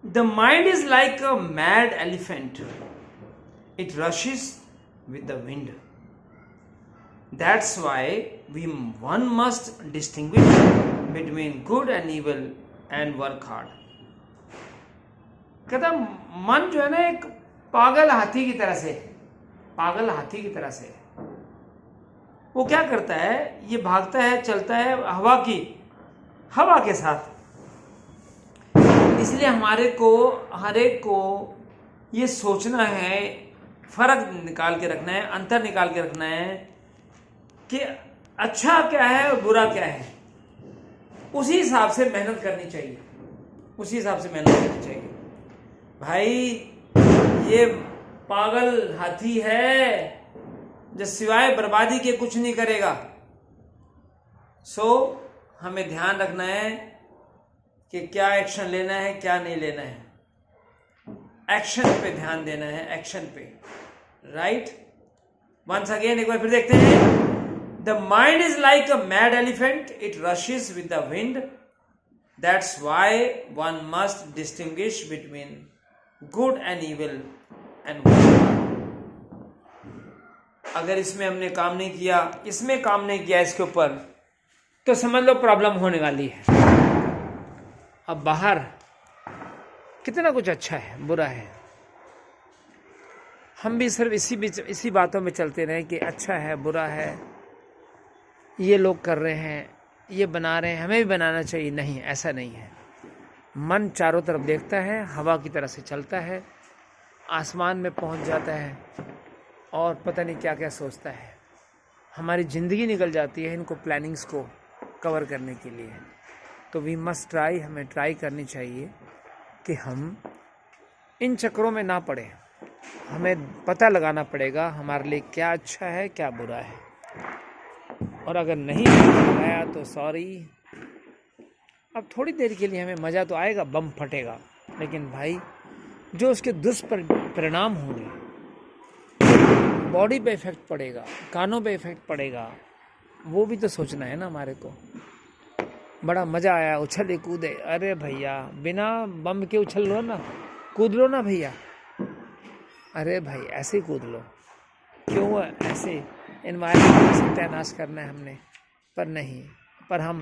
The mind is like a mad elephant. It rushes with the wind. That's why one must distinguish between good and evil and work hard. कहता मन जो है ना एक पागल हाथी की तरह से, पागल हाथी की तरह से वो क्या करता है, ये भागता है, चलता है हवा के साथ। इसलिए हर एक को ये सोचना है, फर्क निकाल के रखना है, अंतर निकाल के रखना है कि अच्छा क्या है और बुरा क्या है। उसी हिसाब से मेहनत करनी चाहिए, उसी हिसाब से मेहनत करनी चाहिए। भाई ये पागल हाथी है जो सिवाय बर्बादी के कुछ नहीं करेगा। हमें ध्यान रखना है कि क्या एक्शन लेना है, क्या नहीं लेना है। एक्शन पे ध्यान देना है, एक्शन पे, राइट। वंस अगेन एक बार फिर देखते हैं। The mind is like a mad elephant, it rashes with the wind. That's why one must distinguish between good and evil and good. अगर इसमें हमने काम नहीं किया, इसमें काम नहीं किया इसके ऊपर, तो समझ लो प्रॉब्लम होने वाली है। अब बाहर कितना कुछ अच्छा है, बुरा है, हम भी सिर्फ इसी बातों में चलते रहे कि अच्छा है, बुरा है, ये लोग कर रहे हैं, ये बना रहे हैं, हमें भी बनाना चाहिए। नहीं, ऐसा नहीं है। मन चारों तरफ देखता है, हवा की तरह से चलता है, आसमान में पहुंच जाता है और पता नहीं क्या क्या सोचता है। हमारी ज़िंदगी निकल जाती है इनको प्लानिंग्स को कवर करने के लिए। तो वी मस्ट ट्राई, हमें ट्राई करनी चाहिए कि हम इन चक्करों में ना पड़े। हमें पता लगाना पड़ेगा हमारे लिए क्या अच्छा है, क्या बुरा है। और अगर नहीं लगाया तो सॉरी। अब थोड़ी देर के लिए हमें मज़ा तो आएगा, बम फटेगा, लेकिन भाई जो उसके दुष्परिणाम होंगे, बॉडी पे इफेक्ट पड़ेगा, कानों पे इफेक्ट पड़ेगा, वो भी तो सोचना है ना हमारे को। बड़ा मज़ा आया, उछले कूदे, अरे भैया बिना बम के उछल लो ना, कूद लो ना भैया। अरे भाई ऐसे ही कूद लो, क्यों ऐसे एनवायरनमेंट का सत्यानाश करना है हमने। पर नहीं, पर हम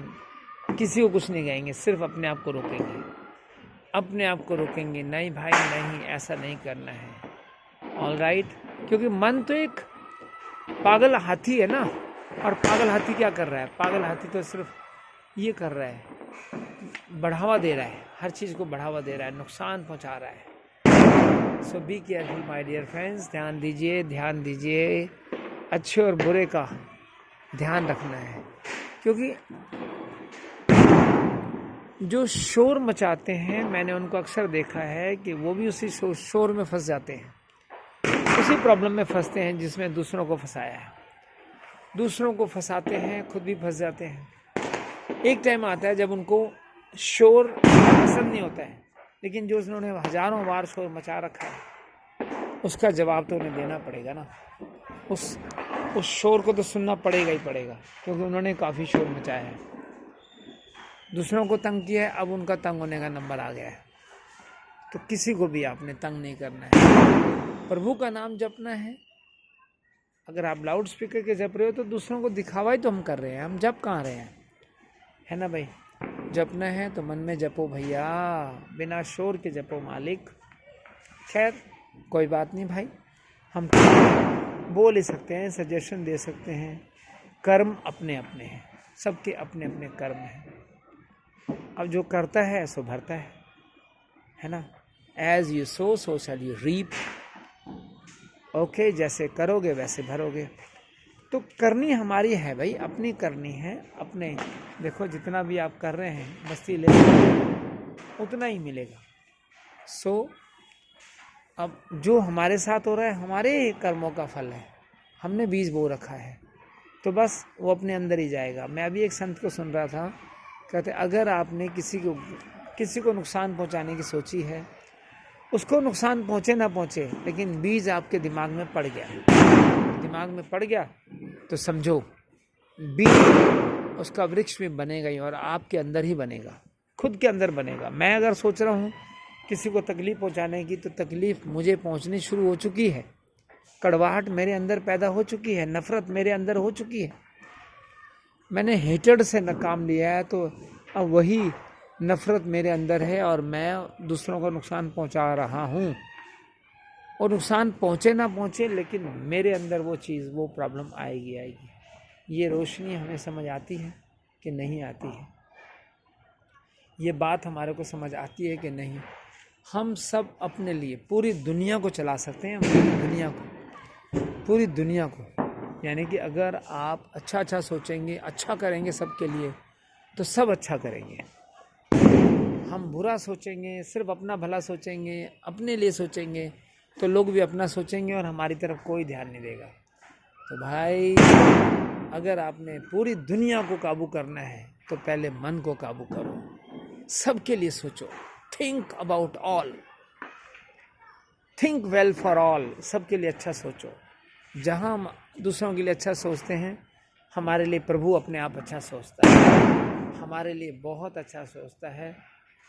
किसी को कुछ नहीं कहेंगे, सिर्फ अपने आप को रोकेंगे, अपने आप को रोकेंगे। नहीं भाई नहीं, ऐसा नहीं करना है, ऑल राइट। क्योंकि मन तो एक पागल हाथी है ना, और पागल हाथी क्या कर रहा है? पागल हाथी तो सिर्फ ये कर रहा है, बढ़ावा दे रहा है, हर चीज़ को बढ़ावा दे रहा है, नुकसान पहुंचा रहा है। So be careful my dear friends. ध्यान दीजिए, ध्यान दीजिए, अच्छे और बुरे का ध्यान रखना है। क्योंकि जो शोर मचाते हैं, मैंने उनको अक्सर देखा है कि वो भी उसी शोर में फंस जाते हैं, उसी प्रॉब्लम में फंसते हैं जिसमें दूसरों को फंसाया है। दूसरों को फंसाते हैं, खुद भी फंस जाते हैं। एक टाइम आता है जब उनको शोर पसंद नहीं होता है, लेकिन जो उन्होंने हजारों बार शोर मचा रखा है, उसका जवाब तो उन्हें देना पड़ेगा ना। उस शोर को तो सुनना पड़ेगा ही पड़ेगा, क्योंकि उन्होंने काफ़ी शोर मचाया है, दूसरों को तंग किया है। अब उनका तंग होने का नंबर आ गया है। तो किसी को भी आपने तंग नहीं करना है, प्रभु का नाम जपना है। अगर आप लाउड स्पीकर के जप रहे हो तो दूसरों को दिखावा ही तो हम कर रहे हैं, हम जप कहाँ रहे हैं, है ना भाई। जपना है तो मन में जपो भैया, बिना शोर के जपो मालिक। खैर कोई बात नहीं भाई, हम बोल ही सकते हैं, सजेशन दे सकते हैं। कर्म अपने अपने हैं, सबके अपने अपने कर्म हैं। अब जो करता है सो भरता है ना। As you sow so shall you reap. Okay, जैसे करोगे वैसे भरोगे। तो करनी हमारी है भाई, अपनी करनी है, अपने। देखो जितना भी आप कर रहे हैं, मस्ती ले उतना ही मिलेगा। सो अब जो हमारे साथ हो रहा है, हमारे कर्मों का फल है, हमने बीज बो रखा है, तो बस वो अपने अंदर ही जाएगा। मैं अभी एक संत को सुन रहा था, कहते अगर आपने किसी को नुकसान पहुंचाने की सोची है, उसको नुकसान पहुंचे ना पहुंचे, लेकिन बीज आपके दिमाग में पड़ गया, तो समझो बीज उसका वृक्ष में बनेगा ही, और आपके अंदर ही बनेगा, खुद के अंदर बनेगा। मैं अगर सोच रहा हूँ किसी को तकलीफ़ पहुंचाने की, तो तकलीफ़ मुझे पहुंचनी शुरू हो चुकी है। कड़वाहट मेरे अंदर पैदा हो चुकी है, नफ़रत मेरे अंदर हो चुकी है। मैंने हेटेड से न काम लिया है, तो अब वही नफ़रत मेरे अंदर है और मैं दूसरों को नुकसान पहुंचा रहा हूं। और नुकसान पहुंचे ना पहुंचे, लेकिन मेरे अंदर वो चीज़, वो प्रॉब्लम आएगी। ये रोशनी हमें समझ आती है कि नहीं आती है? ये बात हमारे को समझ आती है कि नहीं? हम सब अपने लिए पूरी दुनिया को चला सकते हैं, पूरी दुनिया को। यानी कि अगर आप अच्छा सोचेंगे, अच्छा करेंगे सबके लिए, तो सब अच्छा करेंगे। हम बुरा सोचेंगे, सिर्फ अपना भला सोचेंगे, अपने लिए सोचेंगे, तो लोग भी अपना सोचेंगे और हमारी तरफ कोई ध्यान नहीं देगा। तो भाई, अगर आपने पूरी दुनिया को काबू करना है, तो पहले मन को काबू करो। सबके लिए सोचो, think about all, think well for all. सबके लिए अच्छा सोचो। जहाँ हम दूसरों के लिए अच्छा सोचते हैं, हमारे लिए प्रभु अपने आप अच्छा सोचता है, हमारे लिए बहुत अच्छा सोचता है,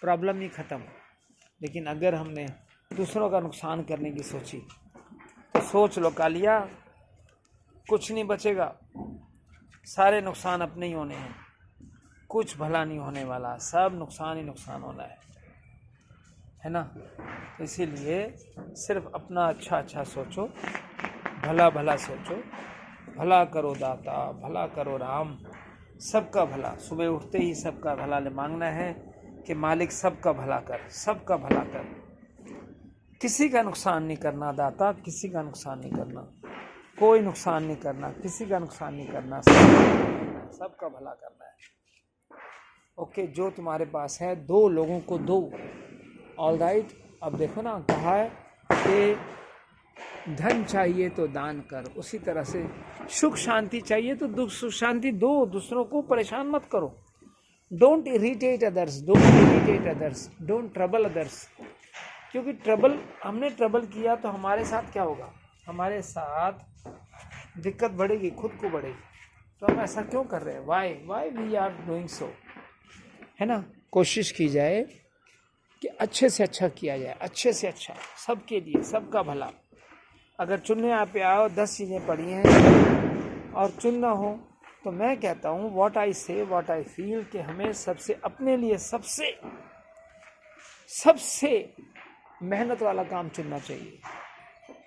प्रॉब्लम ही ख़त्म। लेकिन अगर हमने दूसरों का नुकसान करने की सोची, तो सोच लो कालिया, कुछ नहीं बचेगा, सारे नुकसान अपने ही होने हैं, कुछ भला नहीं होने वाला, सब नुकसान ही नुकसान होना है ना? तो इसीलिए सिर्फ अपना अच्छा सोचो, भला सोचो, भला करो दाता, भला करो राम, सबका भला। सुबह उठते ही सबका भला मांगना है कि मालिक सबका भला कर, सबका भला कर, किसी का नुकसान नहीं करना दाता, किसी का नुकसान नहीं करना, कोई नुकसान नहीं करना, किसी का नुकसान नहीं करना, सबका भला करना है। ओके, जो तुम्हारे पास है 2 लोगों को दो। All right. अब देखो ना, कहा है कि धन चाहिए तो दान कर, उसी तरह से सुख शांति चाहिए तो दुख सुख शांति दो, दूसरों को परेशान मत करो। Don't irritate others, don't trouble others. क्योंकि हमने ट्रबल किया तो हमारे साथ क्या होगा? हमारे साथ दिक्कत बढ़ेगी, खुद को बढ़ेगी। तो हम ऐसा क्यों कर रहे हैं? Why we are doing so, है ना? कोशिश की जाए कि अच्छे से अच्छा किया जाए, अच्छे से अच्छा, सबके लिए, सबका भला। अगर चुनने आप पे आओ, 10 चीज़ें पड़ी हैं और चुनना हो, तो मैं कहता हूँ व्हाट आई से, व्हाट आई फील, कि हमें सबसे अपने लिए सबसे मेहनत वाला काम चुनना चाहिए।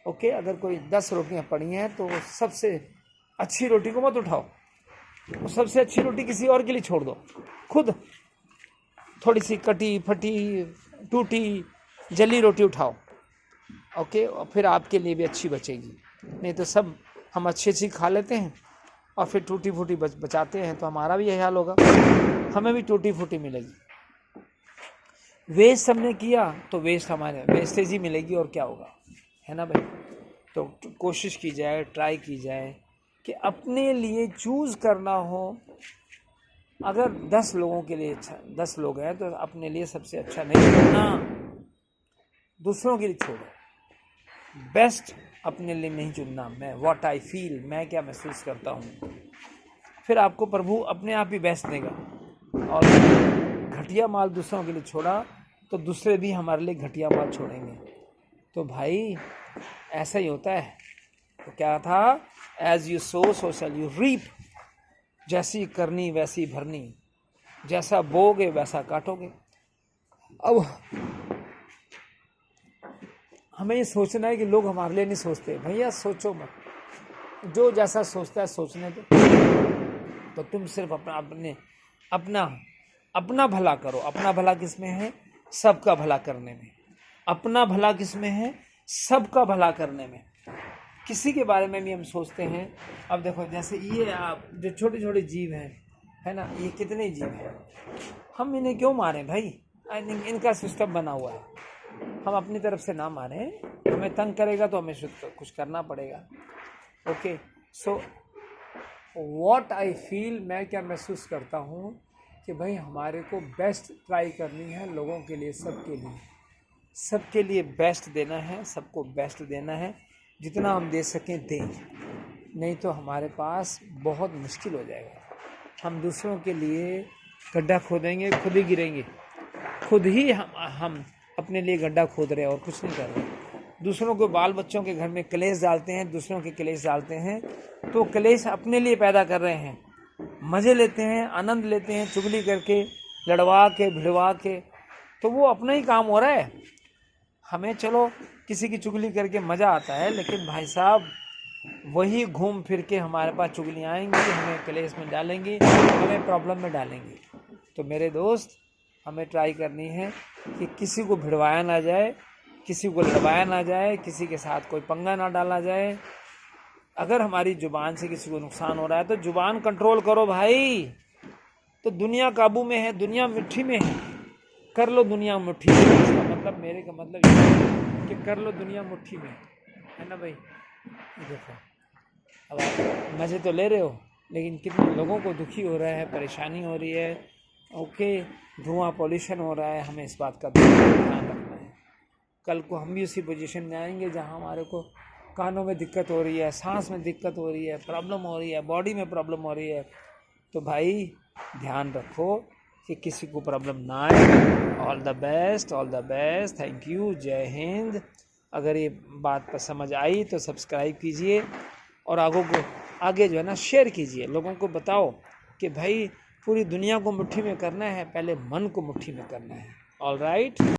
ओके, अगर कोई 10 रोटियां पड़ी हैं, तो सबसे अच्छी रोटी को मत उठाओ, तो सबसे अच्छी रोटी किसी और के लिए छोड़ दो। खुद थोड़ी सी कटी फटी टूटी जली रोटी उठाओ, ओके, और फिर आपके लिए भी अच्छी बचेगी। नहीं तो सब हम अच्छी खा लेते हैं और फिर टूटी फूटी बचाते हैं, तो हमारा भी यही हाल होगा, हमें भी टूटी फूटी मिलेगी। वेस्ट हमने किया तो हमारे वेस्टेज ही मिलेगी, और क्या होगा, है ना भाई? तो कोशिश की जाए, ट्राई की जाए कि अपने लिए चूज़ करना हो। अगर 10 लोगों के लिए 10 लोग हैं, तो अपने लिए सबसे अच्छा नहीं करना, दूसरों के लिए छोड़ो। बेस्ट अपने लिए नहीं चुनना। मैं व्हाट आई फील, मैं क्या महसूस करता हूँ, फिर आपको प्रभु अपने आप ही बेस्ट देगा। और घटिया माल दूसरों के लिए छोड़ा, तो दूसरे भी हमारे लिए घटिया माल छोड़ेंगे। तो भाई ऐसा ही होता है। तो क्या था? As you sow so shall you reap. जैसी करनी वैसी भरनी, जैसा बोगे वैसा काटोगे। अब हमें ये सोचना है कि लोग हमारे लिए नहीं सोचते। भैया सोचो मत, जो जैसा सोचता है सोचने दो। तो तुम सिर्फ अपना भला करो। अपना भला किस में है? सबका भला करने में। अपना भला किस में है? सबका भला करने में। किसी के बारे में भी हम सोचते हैं। अब देखो, जैसे ये आप जो छोटे छोटे जीव हैं, है ना, ये कितने जीव हैं, हम इन्हें क्यों मारें भाई? इनका सिस्टम बना हुआ है, हम अपनी तरफ से ना मारें। हमें तंग करेगा तो हमें कुछ करना पड़ेगा। Okay, so what I feel, मैं क्या महसूस करता हूँ कि भाई हमारे को बेस्ट ट्राई करनी है, लोगों के लिए, सबके लिए बेस्ट देना है, सबको बेस्ट देना है। जितना हम दे सकें दें, नहीं तो हमारे पास बहुत मुश्किल हो जाएगा। हम दूसरों के लिए गड्ढा खोदेंगे, खुद ही गिरेंगे, खुद ही हम अपने लिए गड्ढा खोद रहे हैं और कुछ नहीं कर रहे। दूसरों के बाल बच्चों के घर में कलेश डालते हैं, दूसरों के कलेश डालते हैं, तो कलेश अपने लिए पैदा कर रहे हैं। मज़े लेते हैं, आनंद लेते हैं चुगली करके, लड़वा के भिड़वा के, तो वो अपना ही काम हो रहा है। हमें चलो किसी की चुगली करके मज़ा आता है, लेकिन भाई साहब वही घूम फिर के हमारे पास चुगलियाँ आएंगी, हमें कलेश में डालेंगी, हमें प्रॉब्लम में डालेंगी। तो मेरे दोस्त, हमें ट्राई करनी है कि किसी को भिड़वाया ना जाए, किसी को लड़वाया ना जाए, किसी के साथ कोई पंगा ना डाला जाए। अगर हमारी ज़ुबान से किसी को नुकसान हो रहा है तो ज़ुबान कंट्रोल करो भाई। तो दुनिया काबू में है, दुनिया मुट्ठी में है, कर लो दुनिया मुट्ठी में। इसका मतलब, मेरे का मतलब ये है कि कर लो दुनिया मुट्ठी में, है ना भाई। देखो, अब आप मज़े तो ले रहे हो, लेकिन कितने लोगों को दुखी हो रहा है, परेशानी हो रही है। ओके, धुआं पॉल्यूशन हो रहा है, हमें इस बात का ध्यान रखना है। कल को हम भी उसी पोजीशन में आएंगे जहां हमारे को कानों में दिक्कत हो रही है, सांस में दिक्कत हो रही है, प्रॉब्लम हो रही है, बॉडी में प्रॉब्लम हो रही है। तो भाई ध्यान रखो कि किसी को प्रॉब्लम ना आए। All the best, all the best, thank you, जय हिंद। अगर ये बात पर समझ आई तो सब्सक्राइब कीजिए और आगे जो है ना शेयर कीजिए। लोगों को बताओ कि भाई पूरी दुनिया को मुट्ठी में करना है, पहले मन को मुट्ठी में करना है। All right.